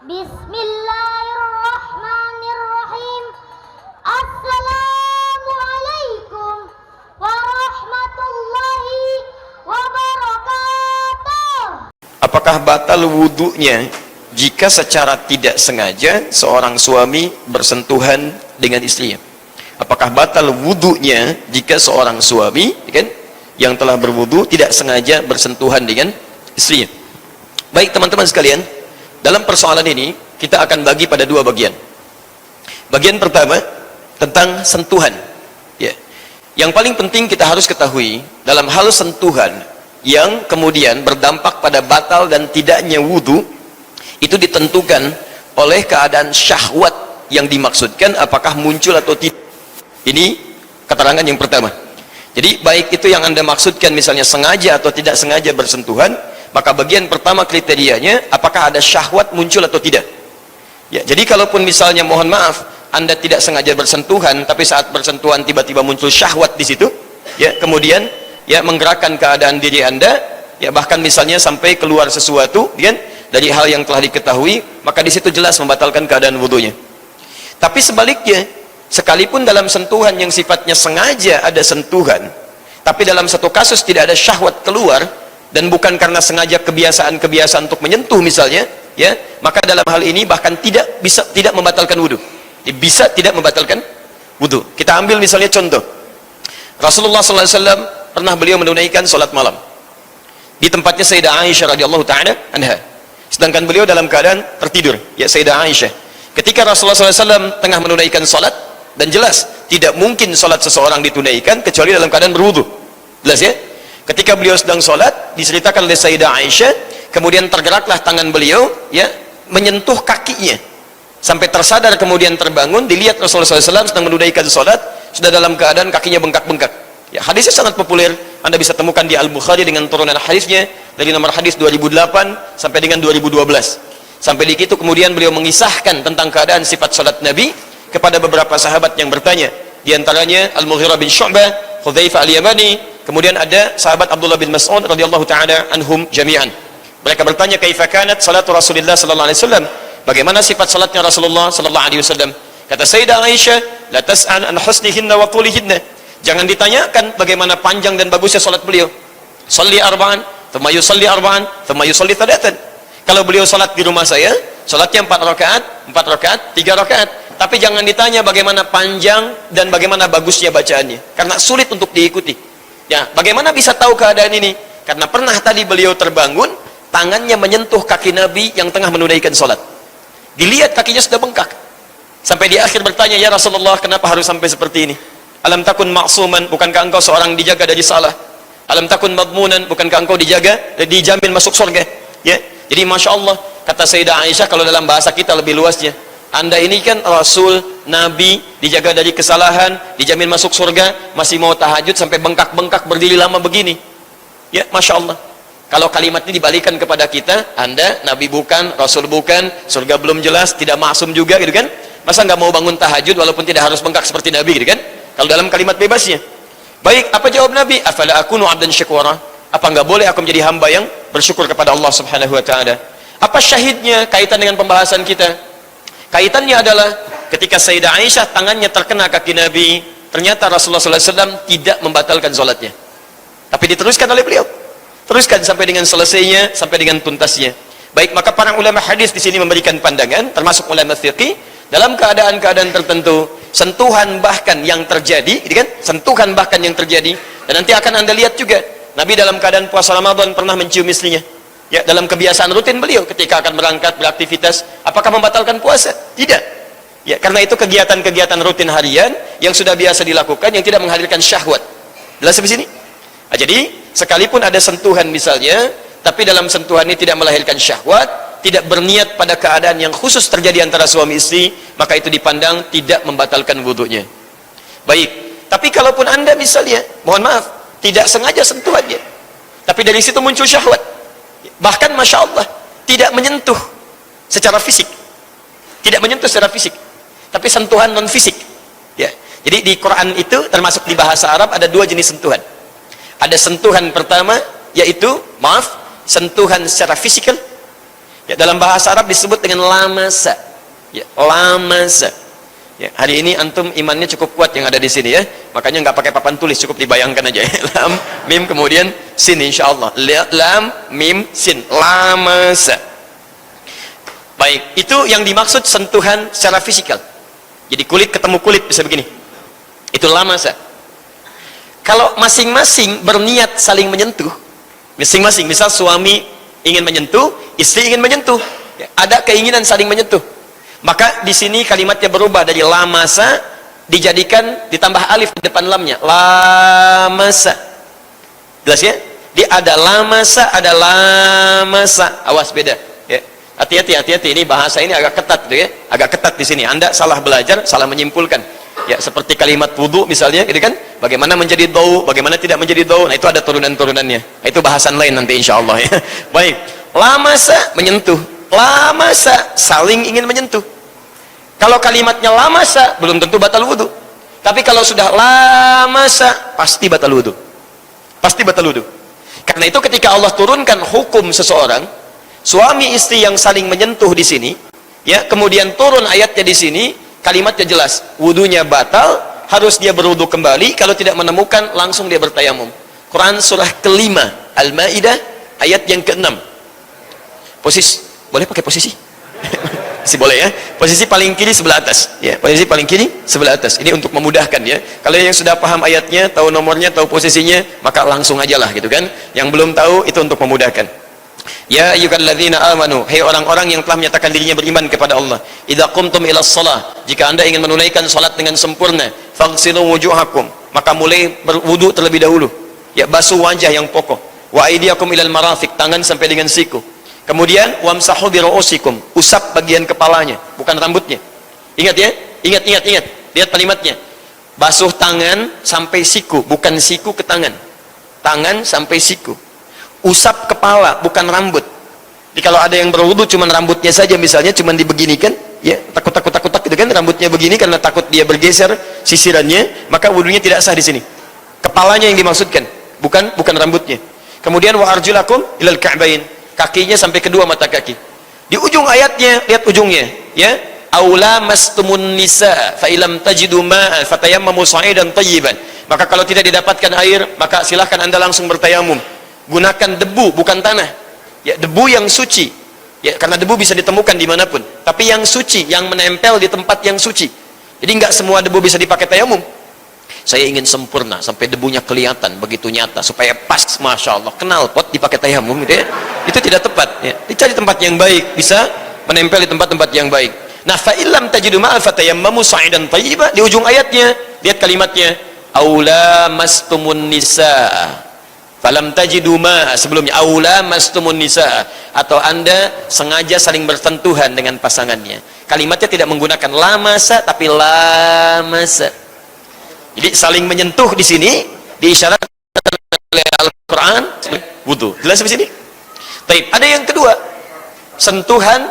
Bismillahirrahmanirrahim. Assalamualaikum warahmatullahi wabarakatuh. Apakah batal wudunya jika secara tidak sengaja seorang suami bersentuhan dengan istrinya? Apakah batal wudunya jika seorang suami yang telah berwudu tidak sengaja bersentuhan dengan istrinya? Baik teman-teman sekalian, dalam persoalan ini kita akan bagi pada dua bagian. Bagian pertama tentang sentuhan. Yang paling penting kita harus ketahui dalam hal sentuhan yang kemudian berdampak pada batal dan tidaknya wudu, itu ditentukan oleh keadaan syahwat yang dimaksudkan apakah muncul atau tidak. Ini keterangan yang pertama. Jadi baik itu yang Anda maksudkan misalnya sengaja atau tidak sengaja bersentuhan, maka bagian pertama kriterianya apakah ada syahwat muncul atau tidak. Jadi kalaupun misalnya mohon maaf Anda tidak sengaja bersentuhan, tapi saat bersentuhan tiba-tiba muncul syahwat di situ, kemudian menggerakkan keadaan diri Anda, bahkan misalnya sampai keluar sesuatu dari hal yang telah diketahui, maka di situ jelas membatalkan keadaan wudunya. Tapi sebaliknya, sekalipun dalam sentuhan yang sifatnya sengaja ada sentuhan, tapi dalam satu kasus tidak ada syahwat keluar, dan bukan karena sengaja kebiasaan untuk menyentuh misalnya, maka dalam hal ini bahkan tidak membatalkan wudu. Bisa tidak membatalkan wudu. Kita ambil misalnya contoh, Rasulullah SAW pernah beliau menunaikan sholat malam di tempatnya Sayyidah Aisyah radhiyallahu ta'ala anha, sedangkan beliau dalam keadaan tertidur, Sayyidah Aisyah. Ketika Rasulullah SAW tengah menunaikan sholat, dan jelas tidak mungkin sholat seseorang ditunaikan kecuali dalam keadaan berwudu, jelas ya. Ketika beliau sedang sholat, diceritakan oleh Sayyidah Aisyah, kemudian tergeraklah tangan beliau menyentuh kakinya, sampai tersadar kemudian terbangun, dilihat Rasulullah SAW sedang menunaikan sholat, sudah dalam keadaan kakinya bengkak-bengkak. Hadisnya sangat populer, Anda bisa temukan di Al-Bukhari dengan turunan hadisnya dari nomor hadis 2008 sampai dengan 2012. Sampai di situ kemudian beliau mengisahkan tentang keadaan sifat sholat Nabi kepada beberapa sahabat yang bertanya, di antaranya Al-Mughirah bin Syu'bah, Hudzaifah Al-Yamani, kemudian ada sahabat Abdullah bin Mas'ud radhiyallahu ta'ala anhum jami'an. Mereka bertanya, kaifa kanat salatu Rasulillah sallallahu alaihi wasallam? Bagaimana sifat salatnya Rasulullah sallallahu alaihi wasallam? Kata Sayyidah Aisyah, la tas'al an husnihinna wa tulihinna. Jangan ditanyakan bagaimana panjang dan bagusnya salat beliau. Shalli arba'an, thumma yusalli arba'an, thumma yusalli thalathan. Kalau beliau salat di rumah saya, salatnya 4 rakaat, 3 rakaat. Tapi jangan ditanya bagaimana panjang dan bagaimana bagusnya bacaannya, karena sulit untuk diikuti. Bagaimana bisa tahu keadaan ini? Karena pernah tadi beliau terbangun, tangannya menyentuh kaki Nabi yang tengah menunaikan salat. Dilihat kakinya sudah bengkak. Sampai di akhir bertanya, ya Rasulullah, kenapa harus sampai seperti ini? Alam takun ma'suman, bukankah engkau seorang dijaga dari salah? Alam takun madmunan, bukankah engkau dijamin masuk surga? Jadi Masya Allah, kata Sayyidah Aisyah, kalau dalam bahasa kita lebih luasnya, Anda ini kan Rasul, Nabi, dijaga dari kesalahan, dijamin masuk surga, masih mau tahajud sampai bengkak-bengkak berdiri lama begini. Masya Allah. Kalau kalimat ini dibalikan kepada kita, Anda Nabi bukan, Rasul bukan, surga belum jelas, tidak maksum juga, gitu kan? Masa nggak mau bangun tahajud walaupun tidak harus bengkak seperti Nabi, gitu kan? Kalau dalam kalimat bebasnya. Baik, apa jawab Nabi? Afala akunu 'abdan syakura? Apa nggak boleh aku menjadi hamba yang bersyukur kepada Allah Subhanahu wa taala? Apa syahidnya kaitan dengan pembahasan kita? Kaitannya adalah ketika Sayyidah Aisyah tangannya terkena kaki Nabi, ternyata Rasulullah SAW tidak membatalkan sholatnya, tapi diteruskan oleh beliau. Teruskan sampai dengan selesainya, sampai dengan tuntasnya. Baik, maka para ulama hadis di sini memberikan pandangan, termasuk ulama fiqih, dalam keadaan-keadaan tertentu, sentuhan bahkan yang terjadi, sentuhan bahkan yang terjadi, dan nanti akan Anda lihat juga, Nabi dalam keadaan puasa Ramadan pernah mencium istrinya. Dalam kebiasaan rutin beliau ketika akan berangkat beraktivitas, apakah membatalkan puasa? Tidak. Karena itu kegiatan-kegiatan rutin harian yang sudah biasa dilakukan, yang tidak menghadirkan syahwat. Jelas sampai sini? Jadi sekalipun ada sentuhan misalnya, tapi dalam sentuhan ini tidak melahirkan syahwat, tidak berniat pada keadaan yang khusus terjadi antara suami istri, maka itu dipandang tidak membatalkan wudunya. Baik, tapi kalaupun Anda misalnya, mohon maaf, tidak sengaja sentuhannya, tapi dari situ muncul syahwat, bahkan Masya Allah tidak menyentuh secara fisik, tapi sentuhan non fisik. Jadi di Quran itu termasuk di bahasa Arab ada 2 jenis sentuhan. Ada sentuhan pertama, yaitu sentuhan secara fisikal, Ya, dalam bahasa Arab disebut dengan lamasa. Ya, lamasa. Ya, hari ini antum imannya cukup kuat yang ada di sini ya. Makanya nggak pakai papan tulis, cukup dibayangkan aja. Ya. Lam, mim, kemudian sin insyaallah. Lam, mim, sin. Lamasa. Baik, itu yang dimaksud sentuhan secara fisikal. Jadi kulit ketemu kulit bisa begini. Itu lamasa. Kalau masing-masing berniat saling menyentuh, masing-masing, misal suami ingin menyentuh, istri ingin menyentuh, ya, ada keinginan saling menyentuh, maka di sini kalimatnya berubah dari lamasa dijadikan ditambah alif di depan lamnya, lamasa. Jelas ya? Dia ada lamasa, ada lamasa. Awas beda. Ya. Hati-hati, ini bahasa ini agak ketat, gitu ya? Agak ketat di sini. Anda salah belajar, salah menyimpulkan. Ya, seperti kalimat wudu misalnya, gitu kan? Bagaimana menjadi dau, bagaimana tidak menjadi dau. Nah, itu ada turunan-turunannya. Nah, itu bahasan lain nanti insyaallah ya. Baik. Lamasa menyentuh. Lamasa saling ingin menyentuh. Kalau kalimatnya lamasa belum tentu batal wudu. Tapi kalau sudah lamasa pasti batal wudu. Pasti batal wudu. Karena itu ketika Allah turunkan hukum seseorang, suami istri yang saling menyentuh di sini, ya, kemudian turun ayatnya di sini, kalimatnya jelas, wudunya batal, harus dia berwudu kembali, kalau tidak menemukan langsung dia bertayamum. Quran surah kelima Al-Maidah ayat yang ke-6. Posisi, boleh pakai posisi? Masih boleh ya. Posisi paling kiri sebelah atas ya, posisi paling kiri sebelah atas. Ini untuk memudahkan ya. Kalau yang sudah paham ayatnya, tahu nomornya, tahu posisinya, maka langsung aja lah gitu kan. Yang belum tahu itu untuk memudahkan. Ya ayyuhalladzina amanu, hai orang-orang yang telah menyatakan dirinya beriman kepada Allah, idza qumtum ilas shalah, jika Anda ingin menunaikan salat dengan sempurna, faghsilu wujuhakum, maka mulai berwudu terlebih dahulu. Ya, basuh wajah yang pokok. Wa aydiyakum ilal marafiq, tangan sampai dengan siku. Kemudian wamsahu bi ru'usikum, usap bagian kepalanya, bukan rambutnya. Ingat ya, ingat. Lihat kalimatnya. Basuh tangan sampai siku, bukan siku ke tangan. Tangan sampai siku. Usap kepala, bukan rambut. Jadi kalau ada yang berwudu cuman rambutnya saja misalnya, cuman dibeginikan, ya, takut gitu kan, rambutnya begini karena takut dia bergeser sisirannya, maka wudunya tidak sah di sini. Kepalanya yang dimaksudkan, bukan rambutnya. Kemudian wa arjulakum ilal ka'bain, kakinya sampai kedua mata kaki. Di ujung ayatnya, lihat ujungnya, ya. Aula mastumun nisa fa ilam tajidu ma'a fatayammamu sa'idan thayyiban. Maka kalau tidak didapatkan air, maka silahkan Anda langsung bertayamum. Gunakan debu, bukan tanah. Ya, debu yang suci. Ya, karena debu bisa ditemukan dimanapun. Tapi yang suci, yang menempel di tempat yang suci. Jadi nggak semua debu bisa dipakai tayamum. Saya ingin sempurna sampai debunya kelihatan begitu nyata supaya pas, masya Allah. Kenal pot dipakai tayamum, gitu ya. Itu tidak tepat. Ya. Dicari tempat yang baik, bisa menempel di tempat-tempat yang baik. Nah, fa illam tajidu ma'a fatayammamu sa'idan thayyiban. Di ujung ayatnya, lihat kalimatnya. Aula mastumun nisa. Falam tajidu ma, sebelumnya aula mastumun nisa, atau Anda sengaja saling bersentuhan dengan pasangannya. Kalimatnya tidak menggunakan lamasa tapi lamasa. Jadi saling menyentuh di sini diisyaratkan oleh Al-Qur'an wudu. Jelas sampai sini? Baik, ada yang kedua. Sentuhan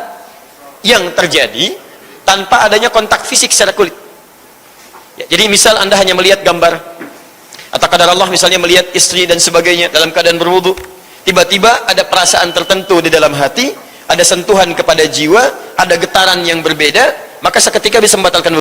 yang terjadi tanpa adanya kontak fisik secara kulit. Ya, jadi misal Anda hanya melihat gambar, atau kadar Allah misalnya melihat istri dan sebagainya dalam keadaan berwudu, tiba-tiba ada perasaan tertentu di dalam hati, ada sentuhan kepada jiwa, ada getaran yang berbeda, maka seketika bisa membatalkan wudu.